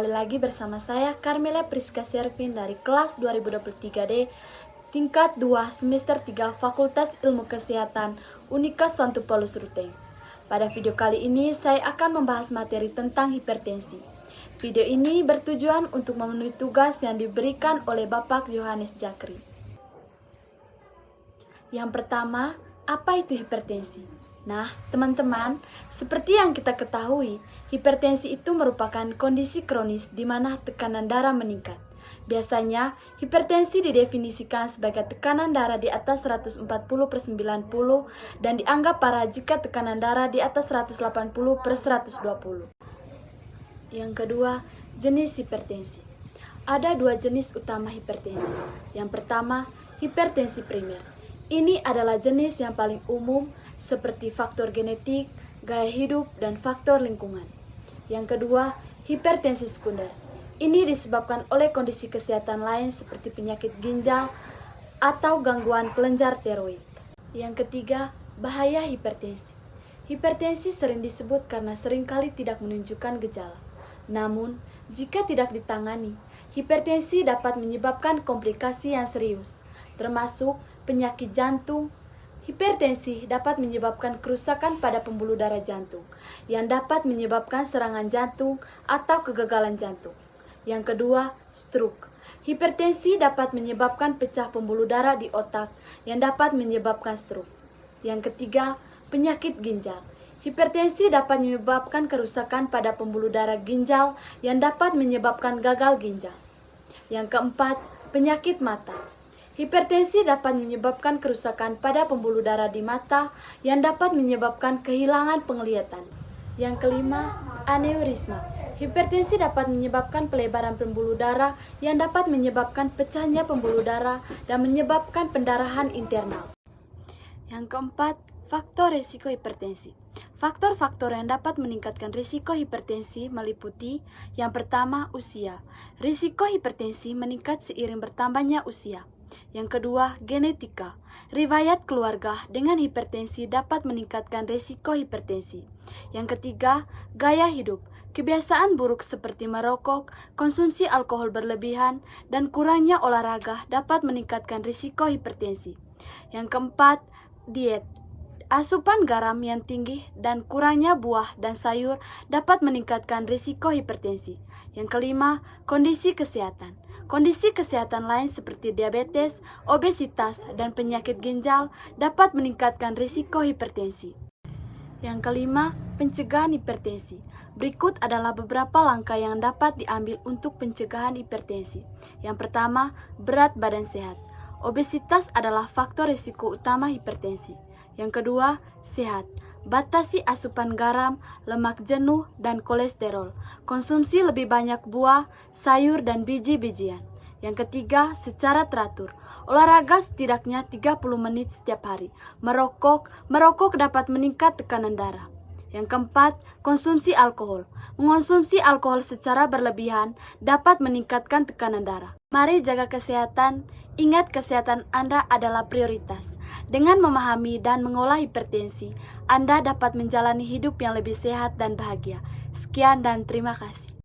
kembali lagi bersama saya Carmela Priska Servin dari kelas 2023D tingkat 2 semester 3 Fakultas Ilmu Kesehatan Unika Santo Paulus Ruteng. Pada video kali ini saya akan membahas materi tentang hipertensi. Video ini bertujuan untuk memenuhi tugas yang diberikan oleh Bapak Yohanes Jakri. Yang pertama, apa itu hipertensi? Nah, teman-teman, seperti yang kita ketahui, hipertensi itu merupakan kondisi kronis di mana tekanan darah meningkat. Biasanya, hipertensi didefinisikan sebagai tekanan darah di atas 140/90 dan dianggap parah jika tekanan darah di atas 180/120. Yang kedua, jenis hipertensi. Ada dua jenis utama hipertensi. Yang pertama, hipertensi primer. Ini adalah jenis yang paling umum seperti faktor genetik, gaya hidup, dan faktor lingkungan. Yang kedua, hipertensi sekunder. Ini disebabkan oleh kondisi kesehatan lain seperti penyakit ginjal atau gangguan kelenjar tiroid. Yang ketiga, bahaya hipertensi. Hipertensi sering disebut karena seringkali tidak menunjukkan gejala. Namun, jika tidak ditangani, hipertensi dapat menyebabkan komplikasi yang serius, termasuk penyakit jantung. Hipertensi dapat menyebabkan kerusakan pada pembuluh darah jantung, yang dapat menyebabkan serangan jantung atau kegagalan jantung. Yang kedua, stroke. Hipertensi dapat menyebabkan pecah pembuluh darah di otak, yang dapat menyebabkan stroke. Yang ketiga, penyakit ginjal. Hipertensi dapat menyebabkan kerusakan pada pembuluh darah ginjal, yang dapat menyebabkan gagal ginjal. Yang keempat, penyakit mata. Hipertensi dapat menyebabkan kerusakan pada pembuluh darah di mata yang dapat menyebabkan kehilangan penglihatan. Yang kelima, aneurisma. Hipertensi dapat menyebabkan pelebaran pembuluh darah yang dapat menyebabkan pecahnya pembuluh darah dan menyebabkan pendarahan internal. Yang keempat, faktor risiko hipertensi. Faktor-faktor yang dapat meningkatkan risiko hipertensi meliputi yang pertama, usia. Risiko hipertensi meningkat seiring bertambahnya usia. Yang kedua, genetika. Riwayat keluarga dengan hipertensi dapat meningkatkan risiko hipertensi. Yang ketiga, gaya hidup. Kebiasaan buruk seperti merokok, konsumsi alkohol berlebihan, dan kurangnya olahraga dapat meningkatkan risiko hipertensi. Yang keempat, diet. Asupan garam yang tinggi dan kurangnya buah dan sayur dapat meningkatkan risiko hipertensi. Yang kelima, kondisi kesehatan. Kondisi kesehatan lain seperti diabetes, obesitas, dan penyakit ginjal dapat meningkatkan risiko hipertensi. Yang kelima, pencegahan hipertensi. Berikut adalah beberapa langkah yang dapat diambil untuk pencegahan hipertensi. Yang pertama, berat badan sehat. Obesitas adalah faktor risiko utama hipertensi. Yang kedua, sehat. Batasi asupan garam, lemak jenuh, dan kolesterol. Konsumsi lebih banyak buah, sayur, dan biji-bijian. Yang ketiga, secara teratur. Olahraga setidaknya 30 menit setiap hari. Merokok dapat meningkat tekanan darah. Yang keempat, konsumsi alkohol. Mengonsumsi alkohol secara berlebihan dapat meningkatkan tekanan darah. Mari jaga kesehatan. Ingat, kesehatan Anda adalah prioritas. Dengan memahami dan mengolah hipertensi, Anda dapat menjalani hidup yang lebih sehat dan bahagia. Sekian dan terima kasih.